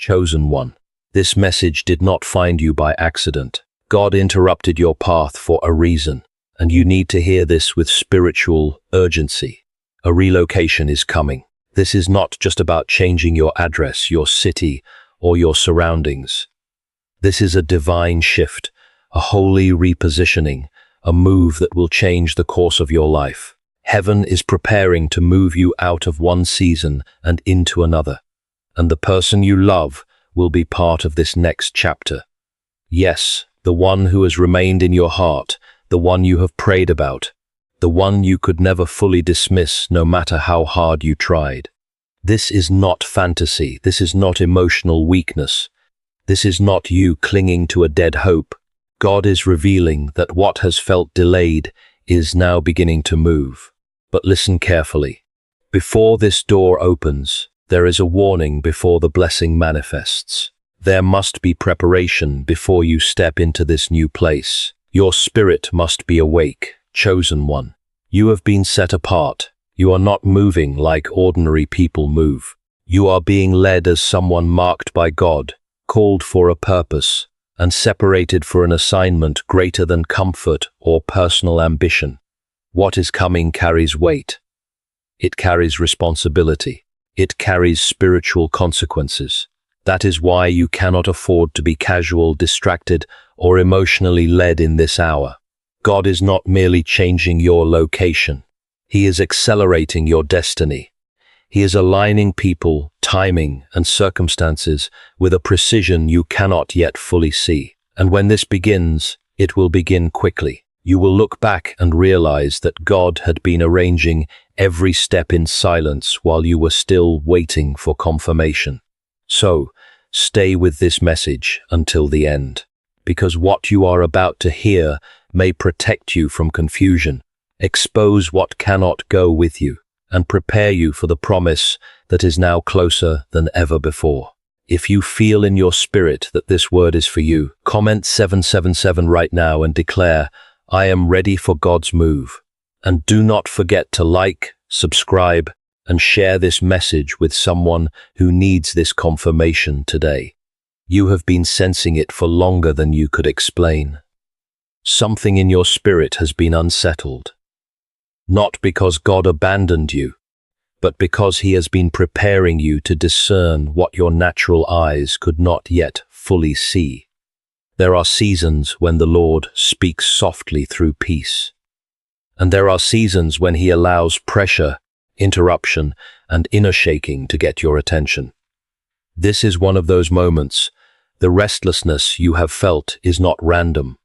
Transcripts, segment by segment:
Chosen one. This message did not find you by accident. God interrupted your path for a reason, and you need to hear this with spiritual urgency. A relocation is coming. This is not just about changing your address, your city, or your surroundings. This is a divine shift, a holy repositioning, a move that will change the course of your life. Heaven is preparing to move you out of one season and into another, and the person you love will be part of this next chapter. Yes, the one who has remained in your heart, the one you have prayed about, the one you could never fully dismiss no matter how hard you tried. This is not fantasy. This is not emotional weakness. This is not you clinging to a dead hope. God is revealing that what has felt delayed is now beginning to move. But listen carefully. Before this door opens, there is a warning before the blessing manifests. There must be preparation before you step into this new place. Your spirit must be awake, chosen one. You have been set apart. You are not moving like ordinary people move. You are being led as someone marked by God, called for a purpose, and separated for an assignment greater than comfort or personal ambition. What is coming carries weight. It carries responsibility. It carries spiritual consequences. That is why you cannot afford to be casual, distracted, or emotionally led in this hour. God is not merely changing your location. He is accelerating your destiny. He is aligning people, timing, and circumstances with a precision you cannot yet fully see. And when this begins, it will begin quickly. You will look back and realize that God had been arranging every step in silence while you were still waiting for confirmation. So, stay with this message until the end, because what you are about to hear may protect you from confusion, expose what cannot go with you, and prepare you for the promise that is now closer than ever before. If you feel in your spirit that this word is for you, comment 777 right now and declare, "I am ready for God's move." And do not forget to like, subscribe, and share this message with someone who needs this confirmation today. You have been sensing it for longer than you could explain. Something in your spirit has been unsettled. Not because God abandoned you, but because He has been preparing you to discern what your natural eyes could not yet fully see. There are seasons when the Lord speaks softly through peace. And there are seasons when He allows pressure, interruption, and inner shaking to get your attention. This is one of those moments. The restlessness you have felt is not random.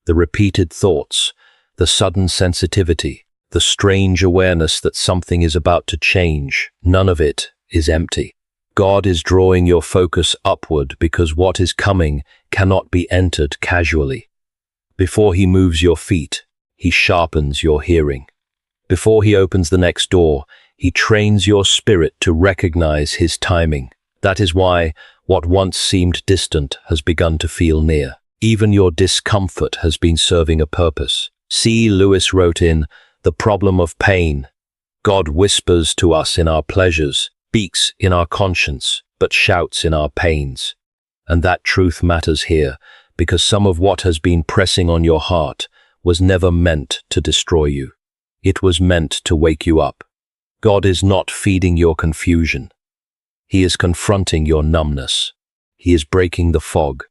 The repeated thoughts, the sudden sensitivity, the strange awareness that something is about to change, none of it is empty. God is drawing your focus upward because what is coming cannot be entered casually. Before He moves your feet, He sharpens your hearing. Before He opens the next door, He trains your spirit to recognize His timing. That is why what once seemed distant has begun to feel near. Even your discomfort has been serving a purpose. C. Lewis wrote in The Problem of Pain, God whispers to us in our pleasures, speaks in our conscience, but shouts in our pains. And that truth matters here, because some of what has been pressing on your heart was never meant to destroy you. It was meant to wake you up. God is not feeding your confusion. He is confronting your numbness. He is breaking the fog.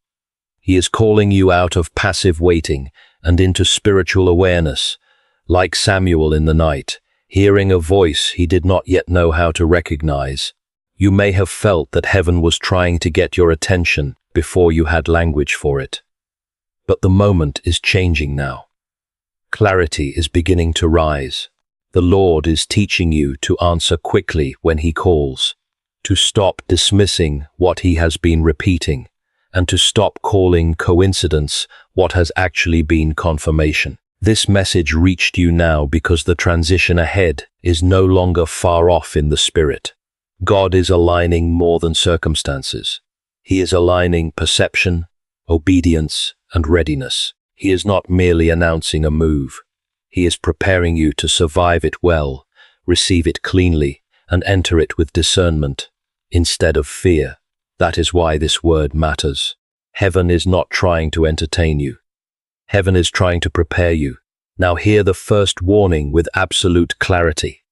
He is calling you out of passive waiting and into spiritual awareness, like Samuel in the night, hearing a voice he did not yet know how to recognize. You may have felt that heaven was trying to get your attention before you had language for it. But the moment is changing now. Clarity is beginning to rise. The Lord is teaching you to answer quickly when He calls, to stop dismissing what He has been repeating, and to stop calling coincidence what has actually been confirmation. This message reached you now because the transition ahead is no longer far off in the spirit. God is aligning more than circumstances. He is aligning perception, obedience, and readiness. He is not merely announcing a move. He is preparing you to survive it well, receive it cleanly, and enter it with discernment instead of fear. That is why this word matters. Heaven is not trying to entertain you. Heaven is trying to prepare you. Now hear the first warning with absolute clarity.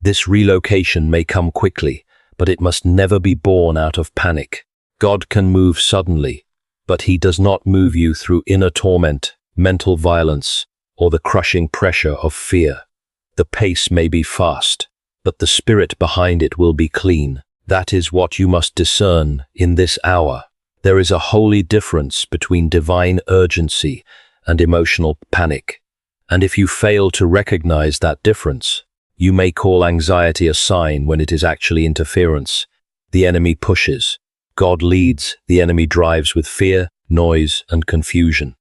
This relocation may come quickly, but it must never be born out of panic. God can move suddenly, but He does not move you through inner torment, mental violence, or the crushing pressure of fear. The pace may be fast, but the spirit behind it will be clean. That is what you must discern in this hour. There is a holy difference between divine urgency and emotional panic. And if you fail to recognize that difference, you may call anxiety a sign when it is actually interference. The enemy pushes. God leads, the enemy drives with fear, noise, and confusion.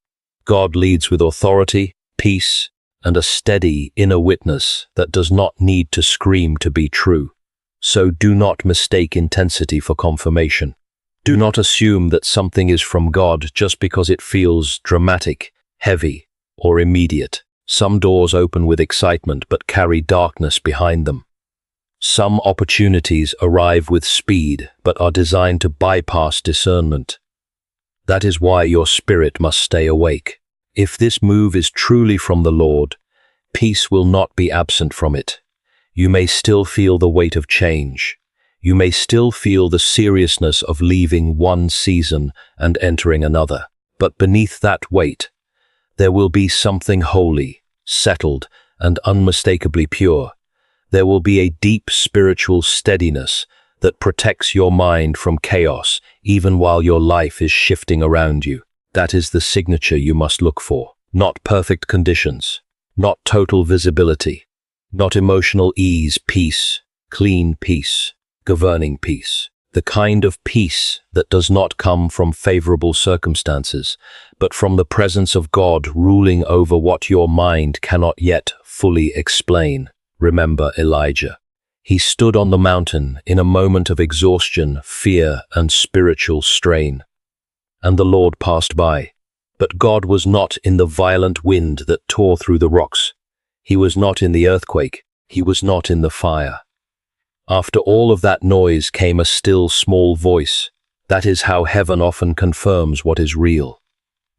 God leads with authority, peace, and a steady inner witness that does not need to scream to be true. So do not mistake intensity for confirmation. Do not assume that something is from God just because it feels dramatic, heavy, or immediate. Some doors open with excitement but carry darkness behind them. Some opportunities arrive with speed but are designed to bypass discernment. That is why your spirit must stay awake. If this move is truly from the Lord, peace will not be absent from it. You may still feel the weight of change. You may still feel the seriousness of leaving one season and entering another. But beneath that weight, there will be something holy, settled, and unmistakably pure. There will be a deep spiritual steadiness that protects your mind from chaos even while your life is shifting around you. That is the signature you must look for. Not perfect conditions, not total visibility, not emotional ease, peace, clean peace, governing peace. The kind of peace that does not come from favorable circumstances, but from the presence of God ruling over what your mind cannot yet fully explain. Remember Elijah. He stood on the mountain in a moment of exhaustion, fear, and spiritual strain. And the Lord passed by. But God was not in the violent wind that tore through the rocks. He was not in the earthquake. He was not in the fire. After all of that noise came a still small voice. That is how heaven often confirms what is real.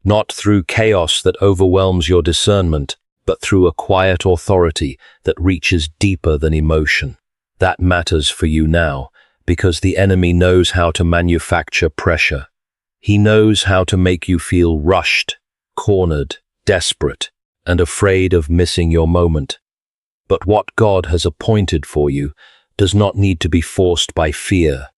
Not through chaos that overwhelms your discernment, but through a quiet authority that reaches deeper than emotion. That matters for you now, because the enemy knows how to manufacture pressure. He knows how to make you feel rushed, cornered, desperate, and afraid of missing your moment. But what God has appointed for you does not need to be forced by fear.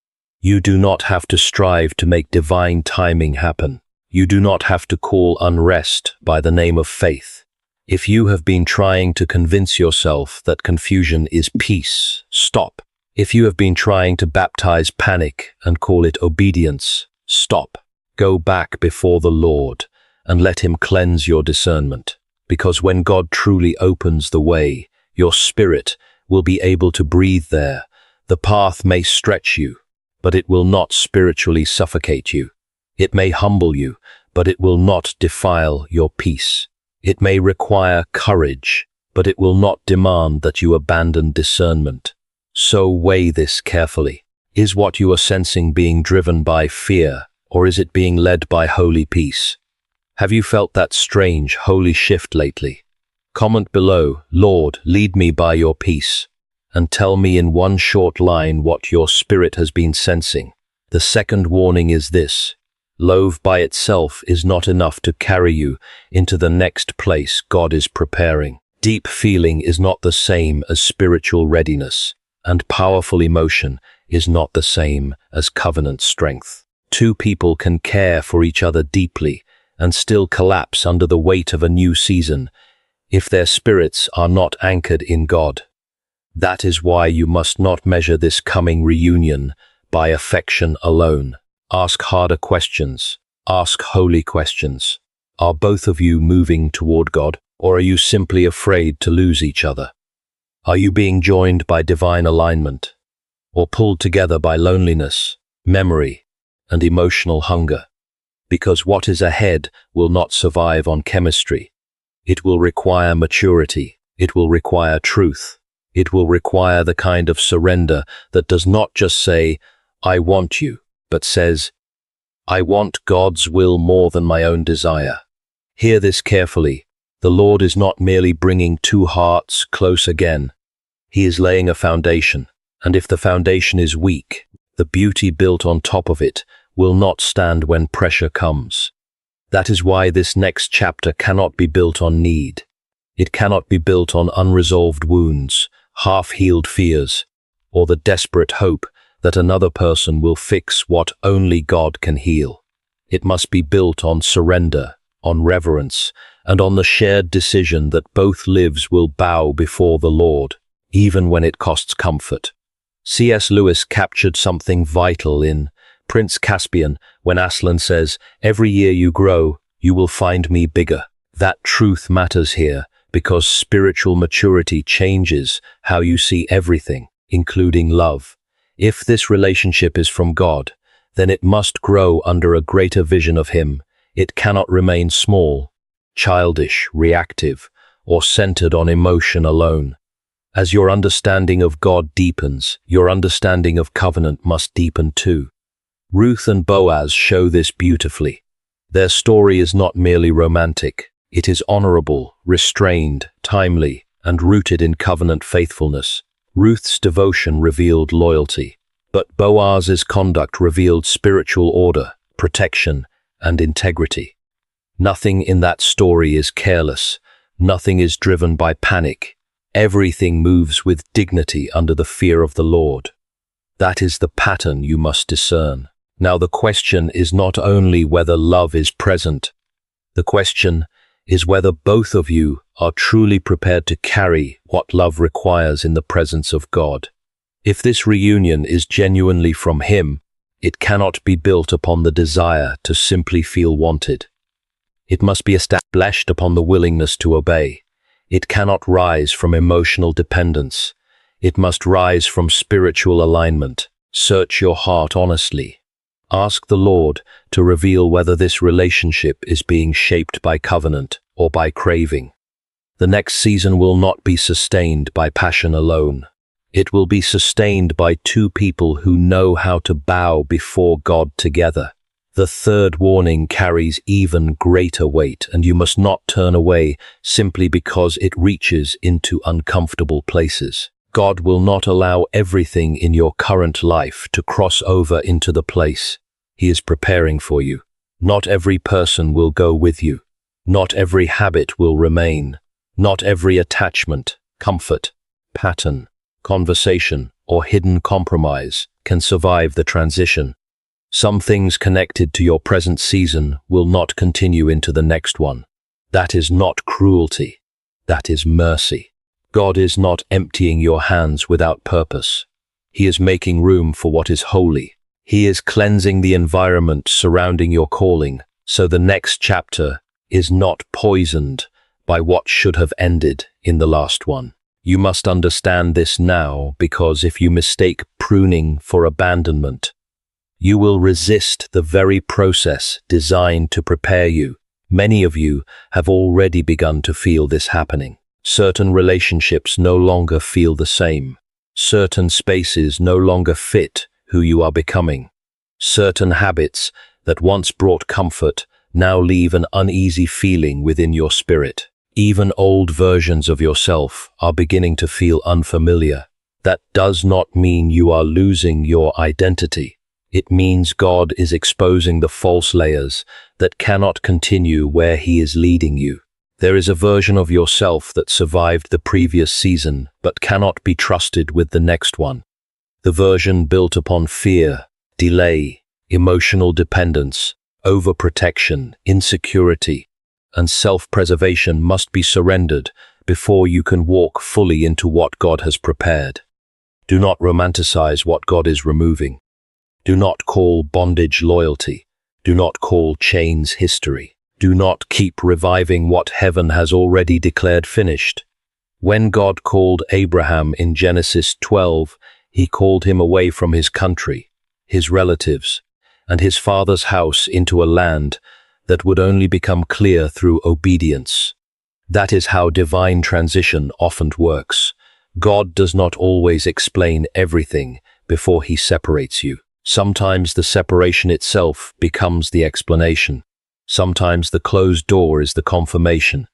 You do not have to strive to make divine timing happen. You do not have to call unrest by the name of faith. If you have been trying to convince yourself that confusion is peace, stop. If you have been trying to baptize panic and call it obedience, stop. Go back before the Lord and let Him cleanse your discernment. Because when God truly opens the way, your spirit will be able to breathe there. The path may stretch you, but it will not spiritually suffocate you. It may humble you, but it will not defile your peace. It may require courage, but it will not demand that you abandon discernment. So weigh this carefully. Is what you are sensing being driven by fear, or is it being led by holy peace? Have you felt that strange, holy shift lately? Comment below, Lord, lead me by your peace, and tell me in one short line what your spirit has been sensing. The second warning is this: love by itself is not enough to carry you into the next place God is preparing. Deep feeling is not the same as spiritual readiness, and powerful emotion is not the same as covenant strength. Two people can care for each other deeply and still collapse under the weight of a new season if their spirits are not anchored in God. That is why you must not measure this coming reunion by affection alone. Ask harder questions. Ask holy questions. Are both of you moving toward God, or are you simply afraid to lose each other? Are you being joined by divine alignment, or pulled together by loneliness, memory, and emotional hunger? Because what is ahead will not survive on chemistry. It will require maturity. It will require truth. It will require the kind of surrender that does not just say, I want you, but says, "I want God's will more than my own desire." Hear this carefully. The Lord is not merely bringing two hearts close again. He is laying a foundation, and if the foundation is weak, the beauty built on top of it will not stand when pressure comes. That is why this next chapter cannot be built on need. It cannot be built on unresolved wounds, half-healed fears, or the desperate hope that another person will fix what only God can heal. It must be built on surrender, on reverence, and on the shared decision that both lives will bow before the Lord, even when it costs comfort. C.S. Lewis captured something vital in Prince Caspian when Aslan says, "Every year you grow, you will find me bigger." That truth matters here because spiritual maturity changes how you see everything, including love. If this relationship is from God, then it must grow under a greater vision of Him. It cannot remain small, childish, reactive, or centered on emotion alone. As your understanding of God deepens, your understanding of covenant must deepen too. Ruth and Boaz show this beautifully. Their story is not merely romantic. It is honorable, restrained, timely, and rooted in covenant faithfulness. Ruth's devotion revealed loyalty, but Boaz's conduct revealed spiritual order, protection, and integrity. Nothing in that story is careless. Nothing is driven by panic. Everything moves with dignity under the fear of the Lord. That is the pattern you must discern. Now the question is not only whether love is present. The question is whether both of you are truly prepared to carry what love requires in the presence of God. If this reunion is genuinely from Him, it cannot be built upon the desire to simply feel wanted. It must be established upon the willingness to obey. It cannot rise from emotional dependence. It must rise from spiritual alignment. Search your heart honestly. Ask the Lord to reveal whether this relationship is being shaped by covenant or by craving. The next season will not be sustained by passion alone. It will be sustained by two people who know how to bow before God together. The third warning carries even greater weight, and you must not turn away simply because it reaches into uncomfortable places. God will not allow everything in your current life to cross over into the place He is preparing for you. Not every person will go with you. Not every habit will remain. Not every attachment, comfort, pattern, conversation, or hidden compromise can survive the transition. Some things connected to your present season will not continue into the next one. That is not cruelty. That is mercy. God is not emptying your hands without purpose. He is making room for what is holy. He is cleansing the environment surrounding your calling, so the next chapter is not poisoned by what should have ended in the last one. You must understand this now, because if you mistake pruning for abandonment, you will resist the very process designed to prepare you. Many of you have already begun to feel this happening. Certain relationships no longer feel the same. Certain spaces no longer fit who you are becoming. Certain habits that once brought comfort now leave an uneasy feeling within your spirit. Even old versions of yourself are beginning to feel unfamiliar. That does not mean you are losing your identity. It means God is exposing the false layers that cannot continue where He is leading you. There is a version of yourself that survived the previous season but cannot be trusted with the next one. The version built upon fear, delay, emotional dependence, overprotection, insecurity, and self-preservation must be surrendered before you can walk fully into what God has prepared. Do not romanticize what God is removing. Do not call bondage loyalty. Do not call chains history. Do not keep reviving what heaven has already declared finished. When God called Abraham in Genesis 12, He called him away from his country, his relatives, and his father's house into a land that would only become clear through obedience. That is how divine transition often works. God does not always explain everything before He separates you. Sometimes the separation itself becomes the explanation. Sometimes the closed door is the confirmation.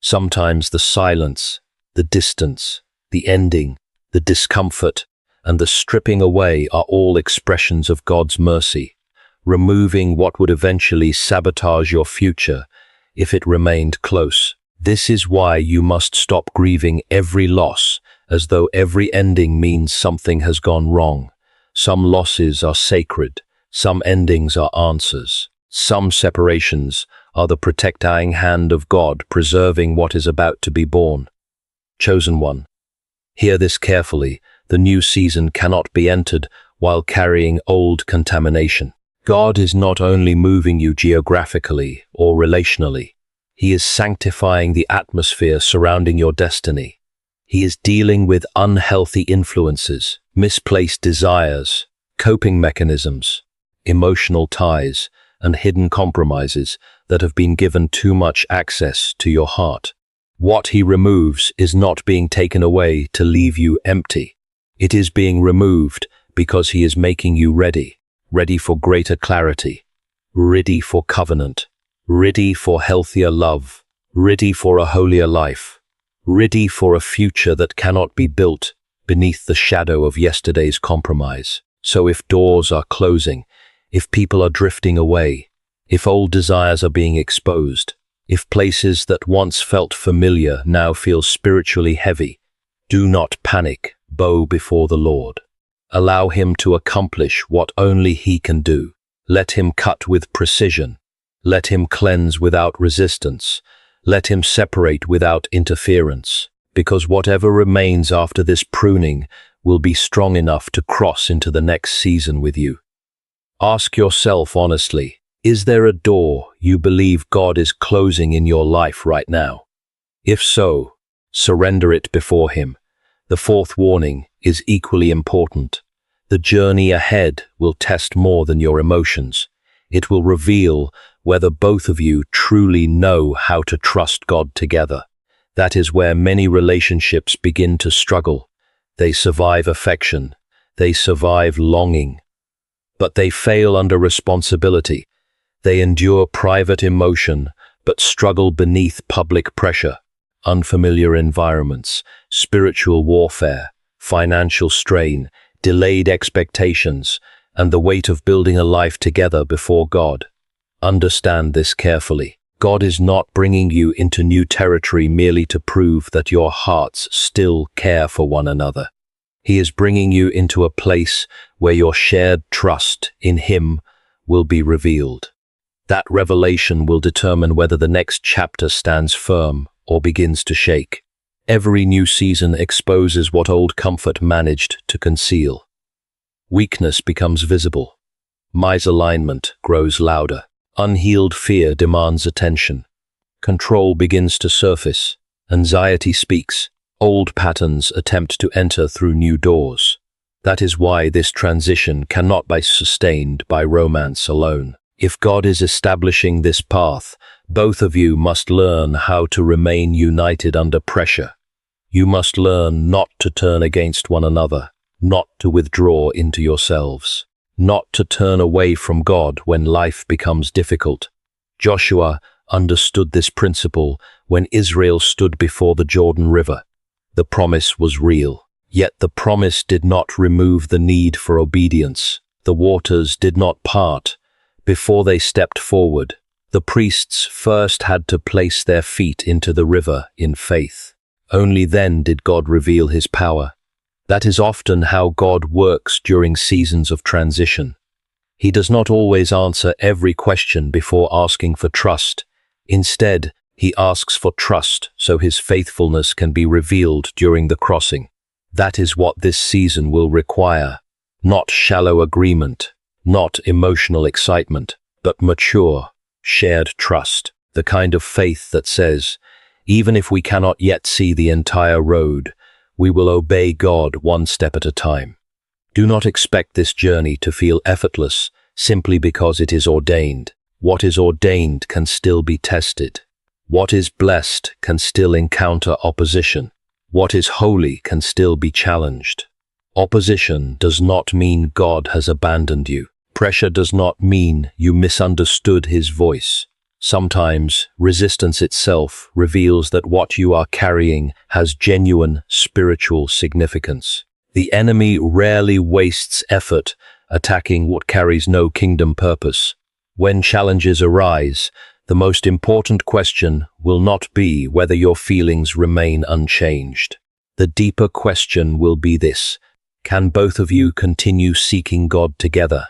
Sometimes the silence, the distance, the ending, the discomfort, and the stripping away are all expressions of God's mercy, removing what would eventually sabotage your future if it remained close. This is why you must stop grieving every loss as though every ending means something has gone wrong. Some losses are sacred, some endings are answers. Some separations are the protecting hand of God preserving what is about to be born. Chosen one, hear this carefully. The new season cannot be entered while carrying old contamination. God is not only moving you geographically or relationally, He is sanctifying the atmosphere surrounding your destiny. He is dealing with unhealthy influences, misplaced desires, coping mechanisms, emotional ties, and hidden compromises that have been given too much access to your heart. What He removes is not being taken away to leave you empty. It is being removed because He is making you ready for greater clarity, ready for covenant, ready for healthier love, ready for a holier life, ready for a future that cannot be built beneath the shadow of yesterday's compromise. So if doors are closing, if people are drifting away, if old desires are being exposed, if places that once felt familiar now feel spiritually heavy, do not panic, bow before the Lord. Allow Him to accomplish what only He can do. Let Him cut with precision. Let Him cleanse without resistance. Let Him separate without interference, because whatever remains after this pruning will be strong enough to cross into the next season with you. Ask yourself honestly, is there a door you believe God is closing in your life right now? If so, surrender it before Him. The fourth warning is equally important. The journey ahead will test more than your emotions. It will reveal whether both of you truly know how to trust God together. That is where many relationships begin to struggle. They survive affection, they survive longing, but they fail under responsibility. They endure private emotion, but struggle beneath public pressure, unfamiliar environments, spiritual warfare, financial strain, delayed expectations, and the weight of building a life together before God. Understand this carefully. God is not bringing you into new territory merely to prove that your hearts still care for one another. He is bringing you into a place where your shared trust in Him will be revealed. That revelation will determine whether the next chapter stands firm or begins to shake. Every new season exposes what old comfort managed to conceal. Weakness becomes visible. Misalignment grows louder. Unhealed fear demands attention. Control begins to surface. Anxiety speaks. Old patterns attempt to enter through new doors. That is why this transition cannot be sustained by romance alone. If God is establishing this path, both of you must learn how to remain united under pressure. You must learn not to turn against one another, not to withdraw into yourselves, not to turn away from God when life becomes difficult. Joshua understood this principle when Israel stood before the Jordan River. The promise was real, yet the promise did not remove the need for obedience. The waters did not part. Before they stepped forward, the priests first had to place their feet into the river in faith. Only then did God reveal His power. That is often how God works during seasons of transition. He does not always answer every question before asking for trust. Instead, He asks for trust so His faithfulness can be revealed during the crossing. That is what this season will require. Not shallow agreement, not emotional excitement, but mature, shared trust. The kind of faith that says, even if we cannot yet see the entire road, we will obey God one step at a time. Do not expect this journey to feel effortless simply because it is ordained. What is ordained can still be tested. What is blessed can still encounter opposition. What is holy can still be challenged. Opposition does not mean God has abandoned you. Pressure does not mean you misunderstood his voice. Sometimes resistance itself reveals that what you are carrying has genuine spiritual significance. The enemy rarely wastes effort attacking what carries no kingdom purpose. When challenges arise, the most important question will not be whether your feelings remain unchanged. The deeper question will be this: can both of you continue seeking God together?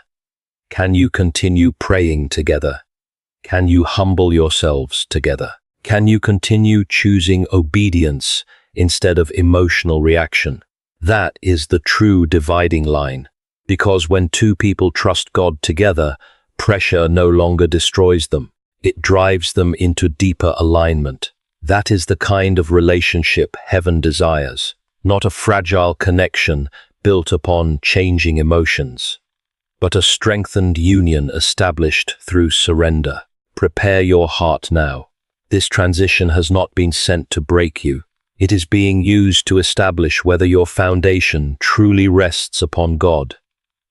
Can you continue praying together? Can you humble yourselves together? Can you continue choosing obedience instead of emotional reaction? That is the true dividing line, because when two people trust God together, pressure no longer destroys them. It drives them into deeper alignment. That is the kind of relationship heaven desires, not a fragile connection built upon changing emotions, but a strengthened union established through surrender. Prepare your heart now. This transition has not been sent to break you. It is being used to establish whether your foundation truly rests upon God.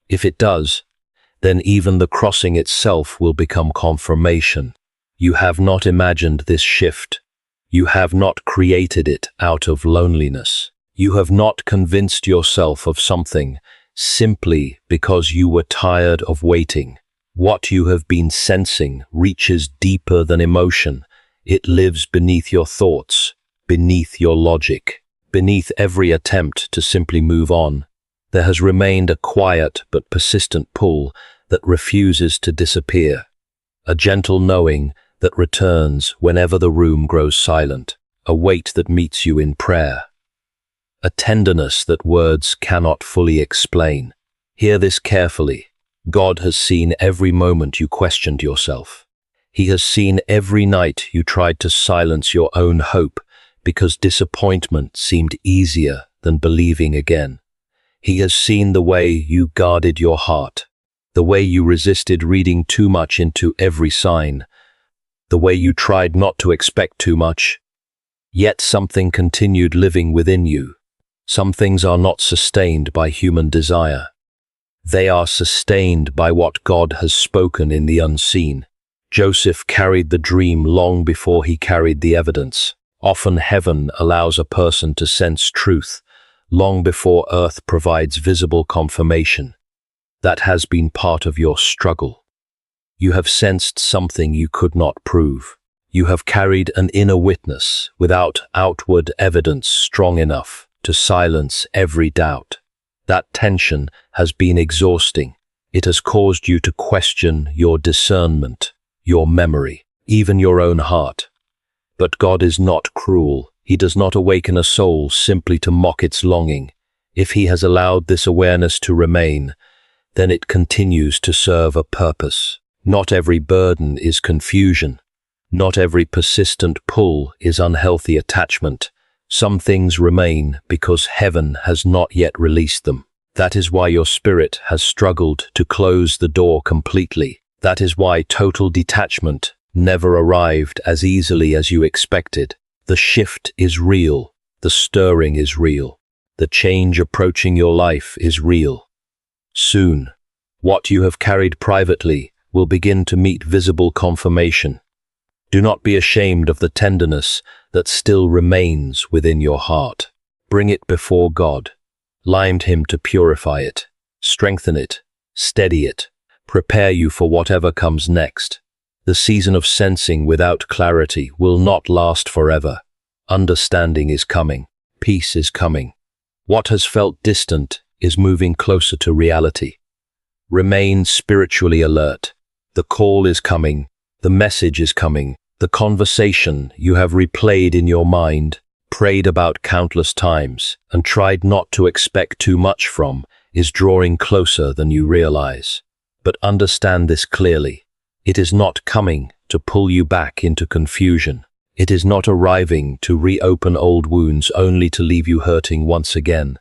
If it does, then even the crossing itself will become confirmation. You have not imagined this shift. You have not created it out of loneliness. You have not convinced yourself of something simply because you were tired of waiting. What you have been sensing reaches deeper than emotion. It lives beneath your thoughts, beneath your logic, beneath every attempt to simply move on. There has remained a quiet but persistent pull that refuses to disappear, a gentle knowing that returns whenever the room grows silent, a weight that meets you in prayer, a tenderness that words cannot fully explain. Hear this carefully. God has seen every moment you questioned yourself. He has seen every night you tried to silence your own hope because disappointment seemed easier than believing again. He has seen the way you guarded your heart, the way you resisted reading too much into every sign, the way you tried not to expect too much, yet something continued living within you. Some things are not sustained by human desire. They are sustained by what God has spoken in the unseen. Joseph carried the dream long before he carried the evidence. Often heaven allows a person to sense truth long before earth provides visible confirmation. That has been part of your struggle. You have sensed something you could not prove. You have carried an inner witness without outward evidence strong enough to silence every doubt. That tension has been exhausting. It has caused you to question your discernment, your memory, even your own heart. But God is not cruel. He does not awaken a soul simply to mock its longing. If he has allowed this awareness to remain, then it continues to serve a purpose. Not every burden is confusion. Not every persistent pull is unhealthy attachment. Some things remain because heaven has not yet released them. That is why your spirit has struggled to close the door completely. That is why total detachment never arrived as easily as you expected. The shift is real. The stirring is real. The change approaching your life is real. Soon, what you have carried privately will begin to meet visible confirmation. Do not be ashamed of the tenderness that still remains within your heart. Bring it before God. Limed him to purify it, strengthen it, steady it, prepare you for whatever comes next. The season of sensing without clarity will not last forever. Understanding is coming. Peace is coming. What has felt distant is moving closer to reality. Remain spiritually alert. The call is coming. The message is coming. The conversation you have replayed in your mind, prayed about countless times, and tried not to expect too much from, is drawing closer than you realize. But understand this clearly. It is not coming to pull you back into confusion. It is not arriving to reopen old wounds only to leave you hurting once again.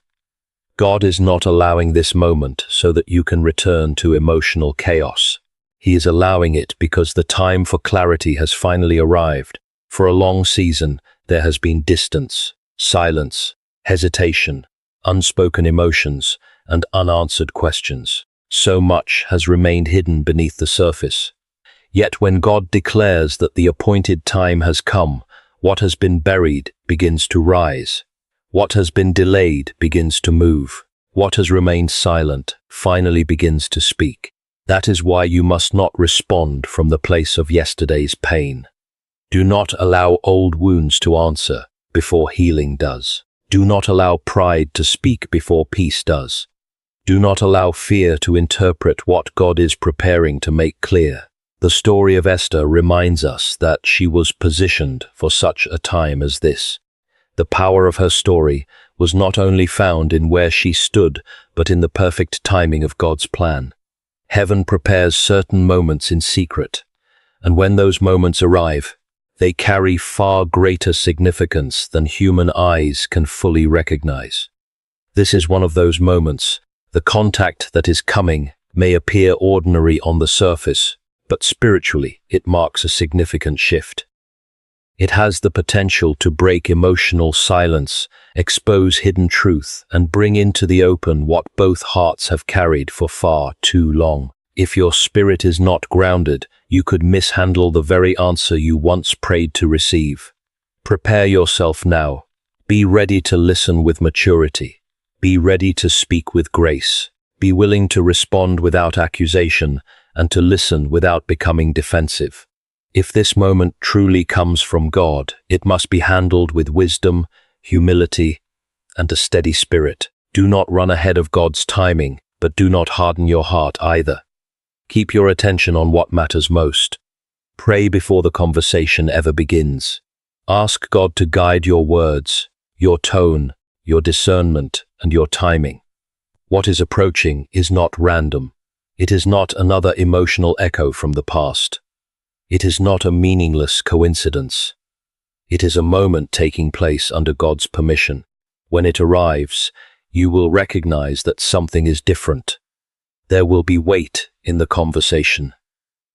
God is not allowing this moment so that you can return to emotional chaos. He is allowing it because the time for clarity has finally arrived. For a long season, there has been distance, silence, hesitation, unspoken emotions, and unanswered questions. So much has remained hidden beneath the surface. Yet when God declares that the appointed time has come, what has been buried begins to rise. What has been delayed begins to move. What has remained silent finally begins to speak. That is why you must not respond from the place of yesterday's pain. Do not allow old wounds to answer before healing does. Do not allow pride to speak before peace does. Do not allow fear to interpret what God is preparing to make clear. The story of Esther reminds us that she was positioned for such a time as this. The power of her story was not only found in where she stood, but in the perfect timing of God's plan. Heaven prepares certain moments in secret, and when those moments arrive, they carry far greater significance than human eyes can fully recognize. This is one of those moments. The contact that is coming may appear ordinary on the surface, but spiritually it marks a significant shift. It has the potential to break emotional silence, expose hidden truth, and bring into the open what both hearts have carried for far too long. If your spirit is not grounded, you could mishandle the very answer you once prayed to receive. Prepare yourself now. Be ready to listen with maturity. Be ready to speak with grace. Be willing to respond without accusation and to listen without becoming defensive. If this moment truly comes from God, it must be handled with wisdom, humility, and a steady spirit. Do not run ahead of God's timing, but do not harden your heart either. Keep your attention on what matters most. Pray before the conversation ever begins. Ask God to guide your words, your tone, your discernment, and your timing. What is approaching is not random. It is not another emotional echo from the past. It is not a meaningless coincidence. It is a moment taking place under God's permission. When it arrives, you will recognize that something is different. There will be weight in the conversation.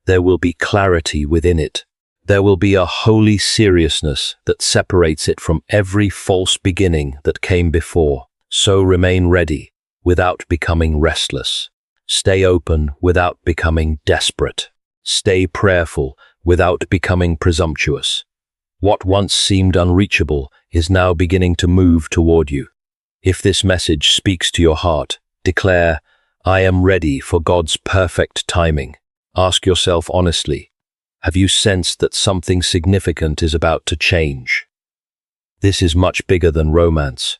There will be clarity within it. There will be a holy seriousness that separates it from every false beginning that came before. So remain ready without becoming restless. Stay open without becoming desperate. Stay prayerful without becoming presumptuous. What once seemed unreachable is now beginning to move toward you. If this message speaks to your heart, declare, "I am ready for God's perfect timing." Ask yourself honestly, have you sensed that something significant is about to change? This is much bigger than romance.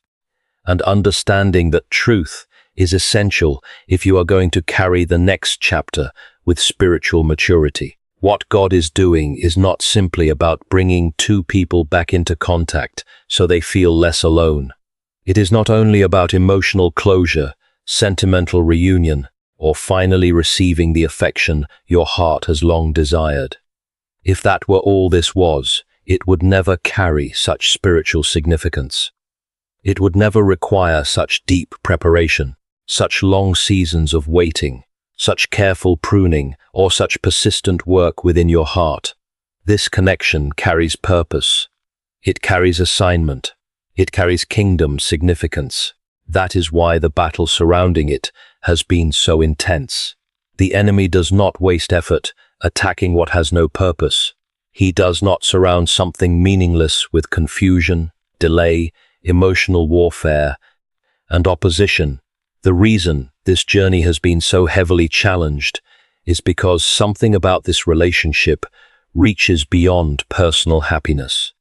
And understanding that truth is essential if you are going to carry the next chapter with spiritual maturity. What God is doing is not simply about bringing two people back into contact so they feel less alone. It is not only about emotional closure, sentimental reunion, or finally receiving the affection your heart has long desired. If that were all this was, it would never carry such spiritual significance. It would never require such deep preparation, such long seasons of waiting, such careful pruning, or such persistent work within your heart. This connection carries purpose. It carries assignment. It carries kingdom significance. That is why the battle surrounding it has been so intense. The enemy does not waste effort attacking what has no purpose. He does not surround something meaningless with confusion, delay, emotional warfare, and opposition. The reason this journey has been so heavily challenged is because something about this relationship reaches beyond personal happiness.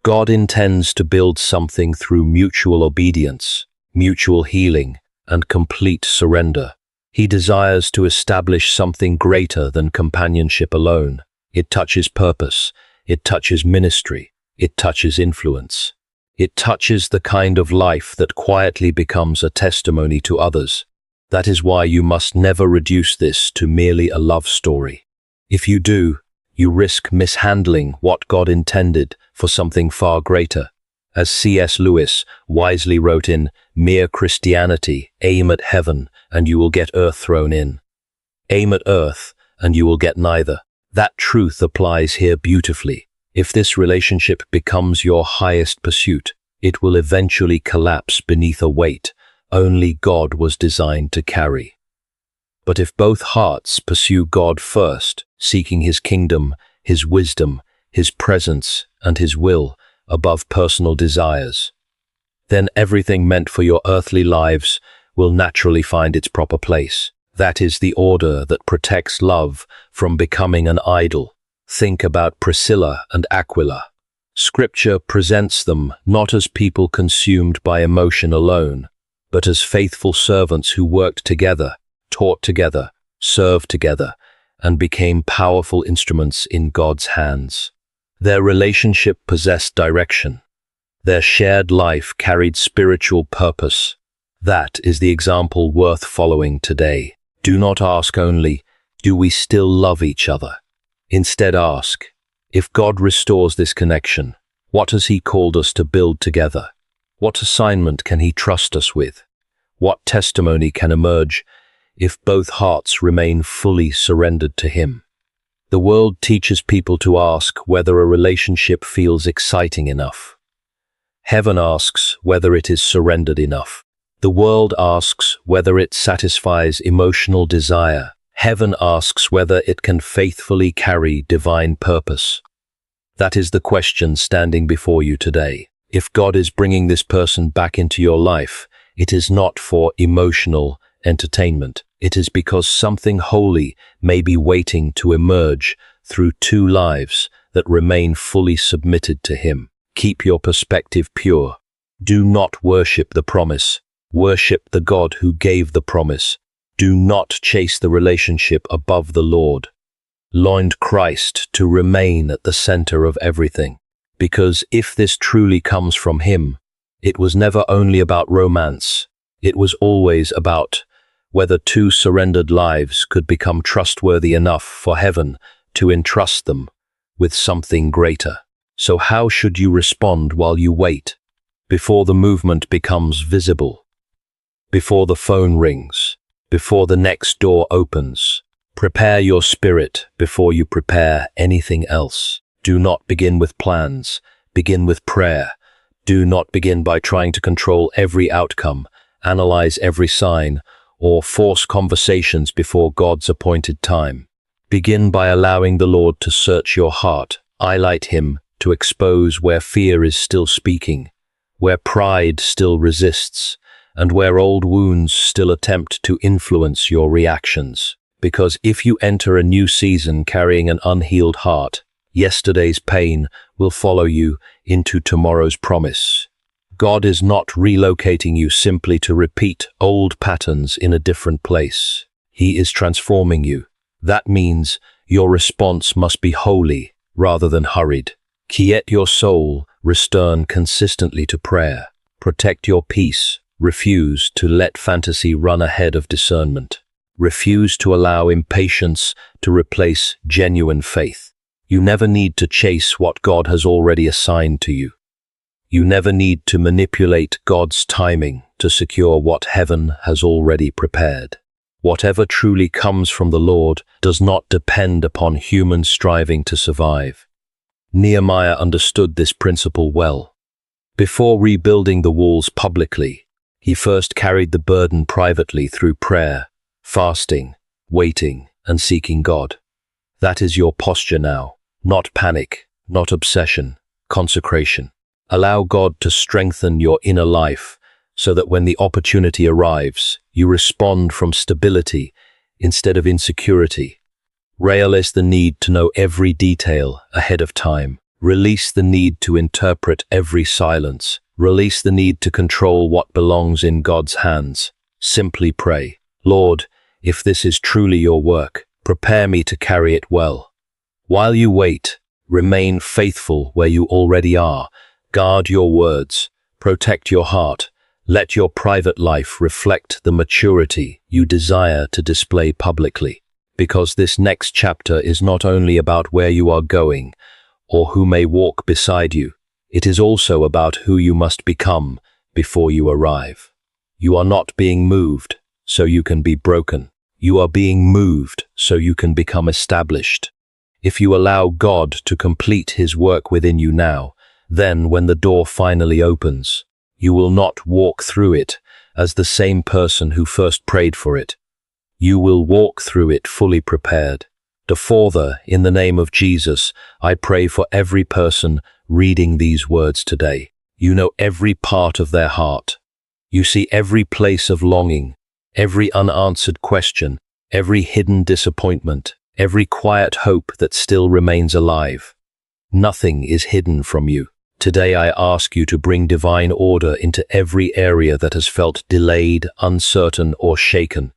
God intends to build something through mutual obedience, mutual healing, and complete surrender. He desires to establish something greater than companionship alone. It touches purpose, it touches ministry, it touches influence. It touches the kind of life that quietly becomes a testimony to others. That is why you must never reduce this to merely a love story. If you do, you risk mishandling what God intended for something far greater. As C.S. Lewis wisely wrote in Mere Christianity, aim at heaven and you will get earth thrown in. Aim at earth and you will get neither. That truth applies here beautifully. If this relationship becomes your highest pursuit, it will eventually collapse beneath a weight only God was designed to carry. But if both hearts pursue God first, seeking His kingdom, His wisdom, His presence, and His will above personal desires, then everything meant for your earthly lives will naturally find its proper place. That is the order that protects love from becoming an idol. Think about Priscilla and Aquila. Scripture presents them not as people consumed by emotion alone, but as faithful servants who worked together, taught together, served together, and became powerful instruments in God's hands. Their relationship possessed direction. Their shared life carried spiritual purpose. That is the example worth following today. Do not ask only, do we still love each other? Instead ask, if God restores this connection, what has He called us to build together? What assignment can He trust us with? What testimony can emerge if both hearts remain fully surrendered to Him? The world teaches people to ask whether a relationship feels exciting enough. Heaven asks whether it is surrendered enough. The world asks whether it satisfies emotional desire. Heaven asks whether it can faithfully carry divine purpose. That is the question standing before you today. If God is bringing this person back into your life, it is not for emotional entertainment. It is because something holy may be waiting to emerge through two lives that remain fully submitted to Him. Keep your perspective pure. Do not worship the promise. Worship the God who gave the promise. Do not chase the relationship above the Lord. Anoint Christ to remain at the center of everything. Because if this truly comes from Him, it was never only about romance. It was always about whether two surrendered lives could become trustworthy enough for heaven to entrust them with something greater. So how should you respond while you wait? Before the movement becomes visible? Before the phone rings? Before the next door opens? Prepare your spirit before you prepare anything else. Do not begin with plans. Begin with prayer. Do not begin by trying to control every outcome, analyze every sign, or force conversations before God's appointed time. Begin by allowing the Lord to search your heart. Highlight Him to expose where fear is still speaking, where pride still resists, and where old wounds still attempt to influence your reactions. Because if you enter a new season carrying an unhealed heart, yesterday's pain will follow you into tomorrow's promise. God is not relocating you simply to repeat old patterns in a different place. He is transforming you. That means your response must be holy rather than hurried. Quiet your soul, return consistently to prayer. Protect your peace. Refuse to let fantasy run ahead of discernment. Refuse to allow impatience to replace genuine faith. You never need to chase what God has already assigned to you. You never need to manipulate God's timing to secure what heaven has already prepared. Whatever truly comes from the Lord does not depend upon human striving to survive. Nehemiah understood this principle well. Before rebuilding the walls publicly, he first carried the burden privately through prayer, fasting, waiting, and seeking God. That is your posture now. Not panic, not obsession, consecration. Allow God to strengthen your inner life so that when the opportunity arrives, you respond from stability instead of insecurity. Release the need to know every detail ahead of time. Release the need to interpret every silence. Release the need to control what belongs in God's hands. Simply pray, Lord, if this is truly your work, prepare me to carry it well. While you wait, remain faithful where you already are. Guard your words. Protect your heart. Let your private life reflect the maturity you desire to display publicly. Because this next chapter is not only about where you are going or who may walk beside you, it is also about who you must become before you arrive. You are not being moved so you can be broken. You are being moved so you can become established. If you allow God to complete His work within you now, Then, when the door finally opens, you will not walk through it as the same person who first prayed for it. You will walk through it fully prepared. Father, in the name of Jesus, I pray for every person reading these words today. You know every part of their heart. You see every place of longing, every unanswered question, every hidden disappointment, every quiet hope that still remains alive. Nothing is hidden from you. Today I ask you to bring divine order into every area that has felt delayed, uncertain, or shaken.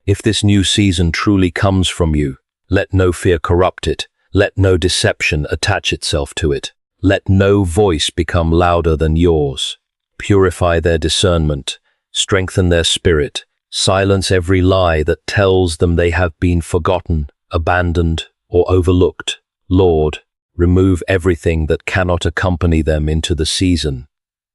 If this new season truly comes from you, let no fear corrupt it. Let no deception attach itself to it. Let no voice become louder than yours. Purify their discernment, strengthen their spirit, silence every lie that tells them they have been forgotten, abandoned, or overlooked. Lord, remove everything that cannot accompany them into the season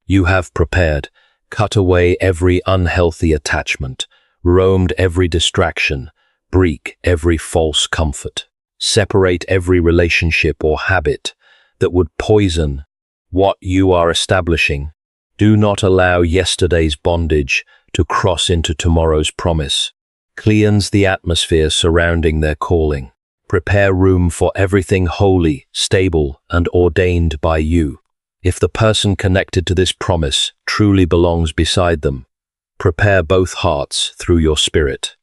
you have prepared. Cut away every unhealthy attachment, roamed every distraction, break every false comfort. Separate every relationship or habit that would poison what you are establishing. Do not allow yesterday's bondage to cross into tomorrow's promise. Cleanse the atmosphere surrounding their calling. Prepare room for everything holy, stable, and ordained by you. If the person connected to this promise truly belongs beside them, prepare both hearts through your spirit.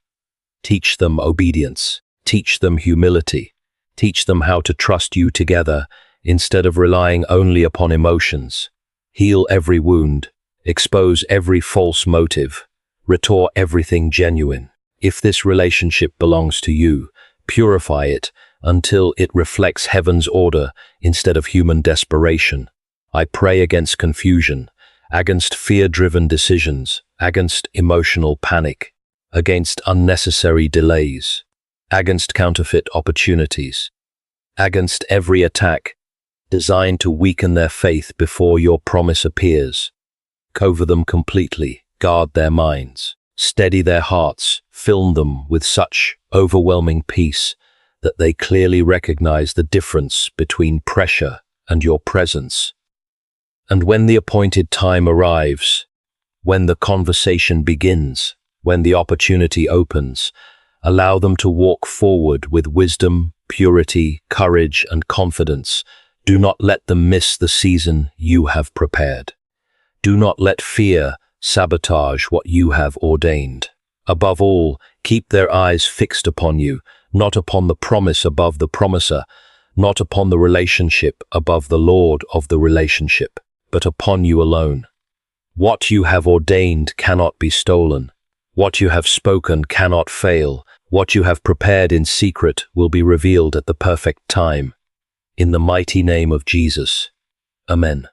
Teach them obedience. Teach them humility. Teach them how to trust you together instead of relying only upon emotions. Heal every wound. Expose every false motive. Restore everything genuine. If this relationship belongs to you, purify it until it reflects heaven's order instead of human desperation. I pray against confusion, against fear-driven decisions, against emotional panic, against unnecessary delays, against counterfeit opportunities, against every attack designed to weaken their faith before your promise appears. Cover them completely, guard their minds, steady their hearts, fill them with such overwhelming peace that they clearly recognize the difference between pressure and your presence. And when the appointed time arrives, when the conversation begins, when the opportunity opens, allow them to walk forward with wisdom, purity, courage, and confidence. Do not let them miss the season you have prepared. Do not let fear sabotage what you have ordained. Above all, keep their eyes fixed upon you, not upon the promise above the promiser, not upon the relationship above the Lord of the relationship, but upon you alone. What you have ordained cannot be stolen. What you have spoken cannot fail. What you have prepared in secret will be revealed at the perfect time. In the mighty name of Jesus. Amen.